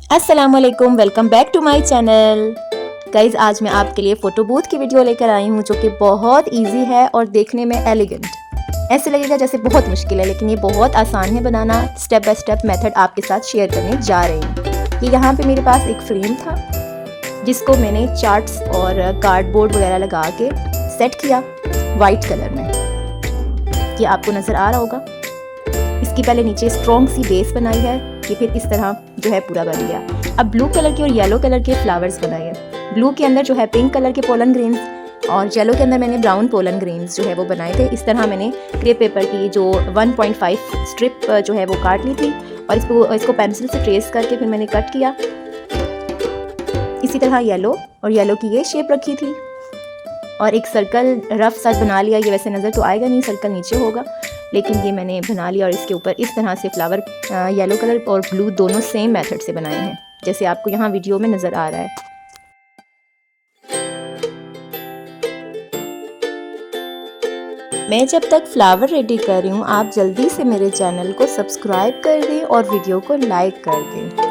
अस्सलामुअलैकुम, welcome back to my channel. Guys, आज मैं आपके लिए फ़ोटो बूथ की वीडियो लेकर आई हूँ जो कि बहुत इजी है और देखने में एलिगेंट। ऐसे लगेगा जैसे बहुत मुश्किल है, लेकिन ये बहुत आसान है बनाना। स्टेप बाय स्टेप मेथड आपके साथ शेयर करने जा रही हूँ। ये यहाँ पे मेरे पास एक फ्रेम था जिसको मैंने चार्ट्स और कार्डबोर्ड वगैरह लगा के सेट किया वाइट कलर में। ये आपको नज़र आ रहा होगा। इसकी पहले नीचे स्ट्रॉन्ग सी बेस बनाई है, ये फिर इस तरह जो है पूरा बन गया। अब ब्लू कलर के और येलो कलर के फ्लावर्स बनाए हैं। ब्लू के अंदर जो है पिंक कलर के पोलन ग्रेन्स और येलो के अंदर मैंने ब्राउन पोलन ग्रेन्स जो है वो बनाए थे। इस तरह मैंने क्रेप पेपर की जो 1.5 स्ट्रिप जो है वो काट ली थी और इसको पेंसिल से ट्रेस करके फिर मैंने कट किया। इसी तरह येलो की ये शेप रखी थी और एक सर्कल रफ सा बना लिया। ये वैसे नज़र तो आएगा नहीं, सर्कल नीचे होगा, लेकिन ये मैंने बना लिया और इसके ऊपर इस तरह से फ्लावर येलो कलर और ब्लू दोनों सेम मेथड से बनाए हैं, जैसे आपको यहाँ वीडियो में नज़र आ रहा है। मैं जब तक फ्लावर रेडी कर रही हूँ, आप जल्दी से मेरे चैनल को सब्सक्राइब कर दें और वीडियो को लाइक कर दें।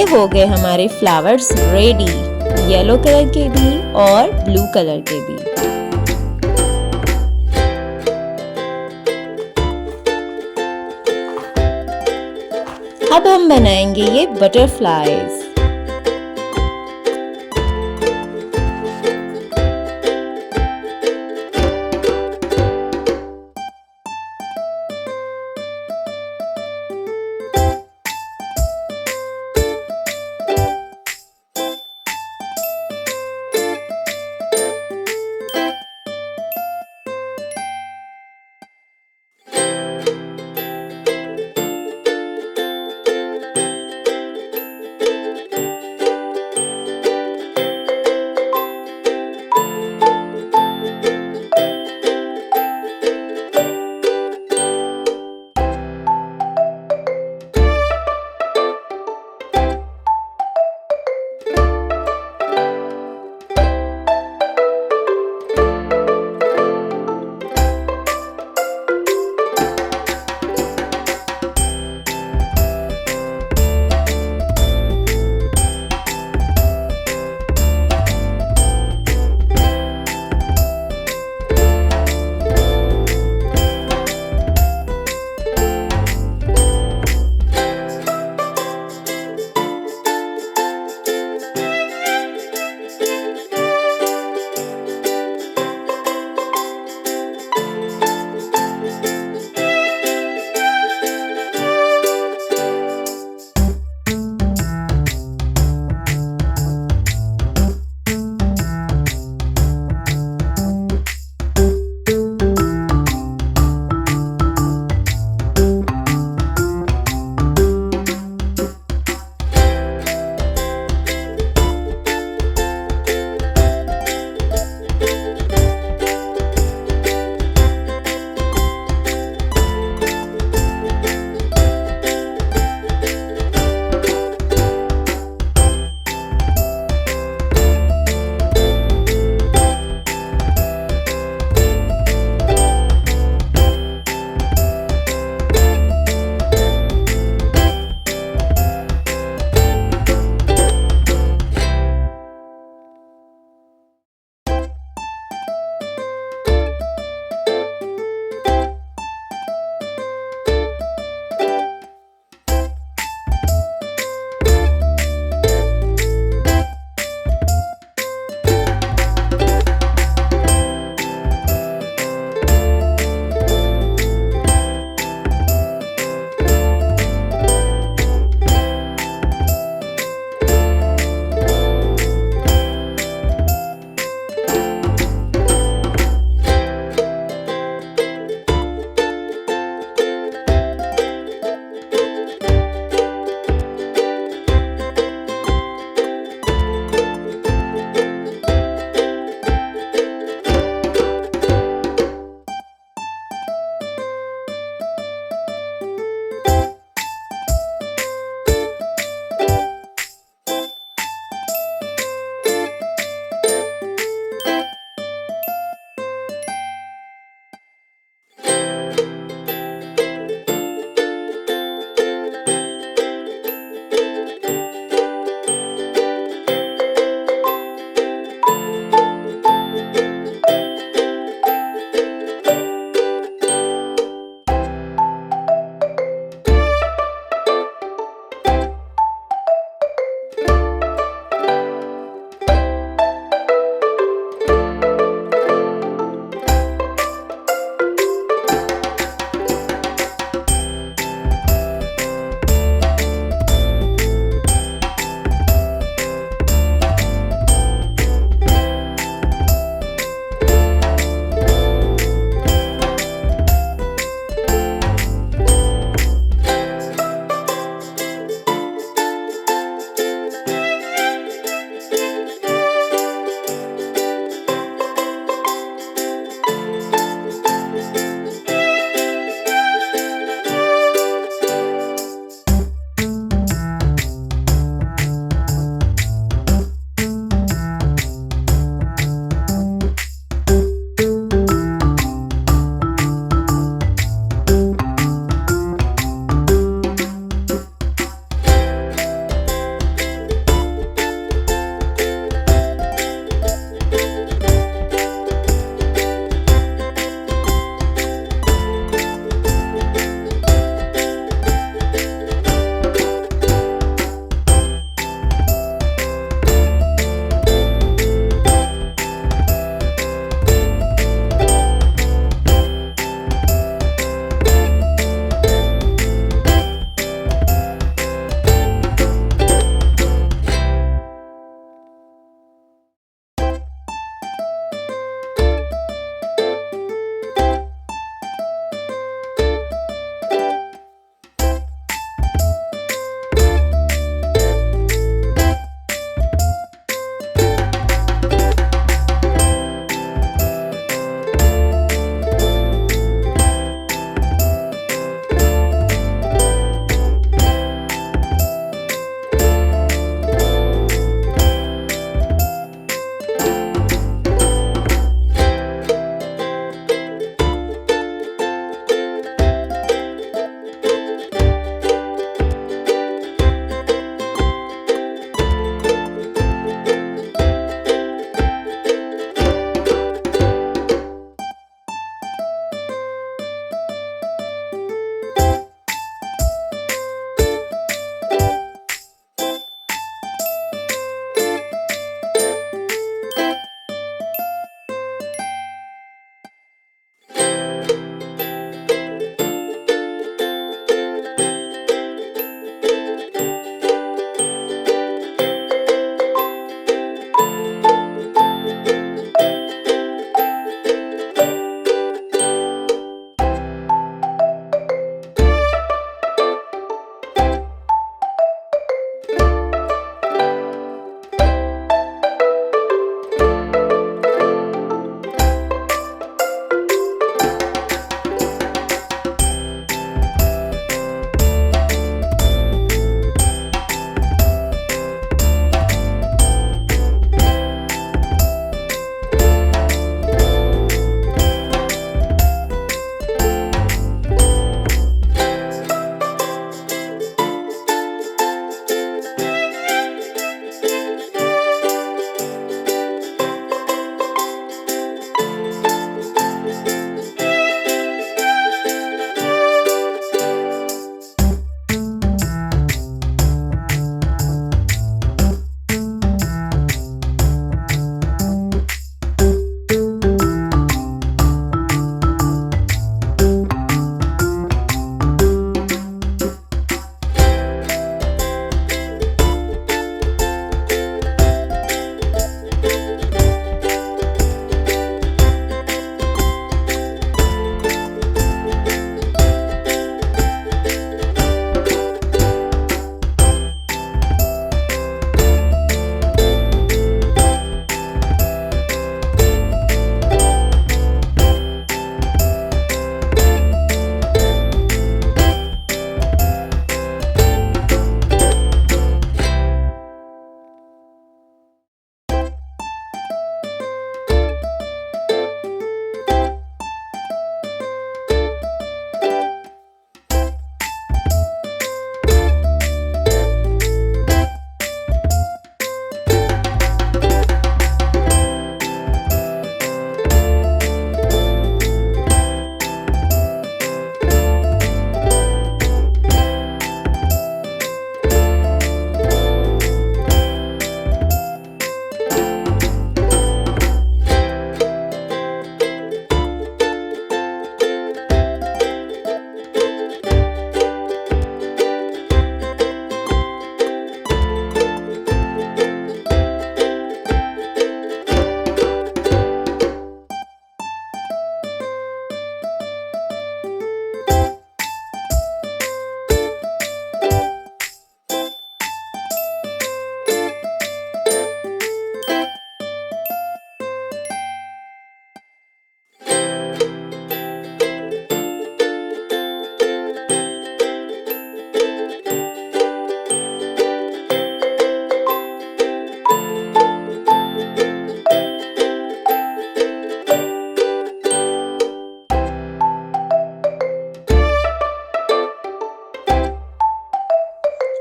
ये हो गए हमारे फ्लावर्स रेडी, येलो कलर के भी और ब्लू कलर के भी। अब हम बनाएंगे ये butterflies.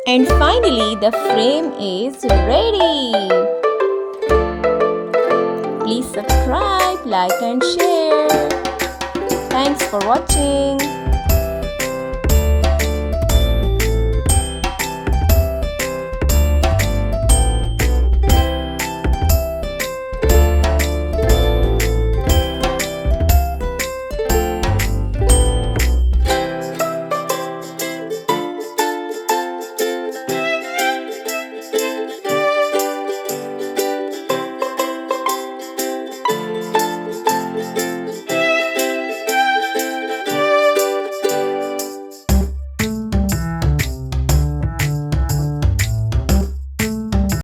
And finally, the frame is ready. Please subscribe, like and share. Thanks for watching.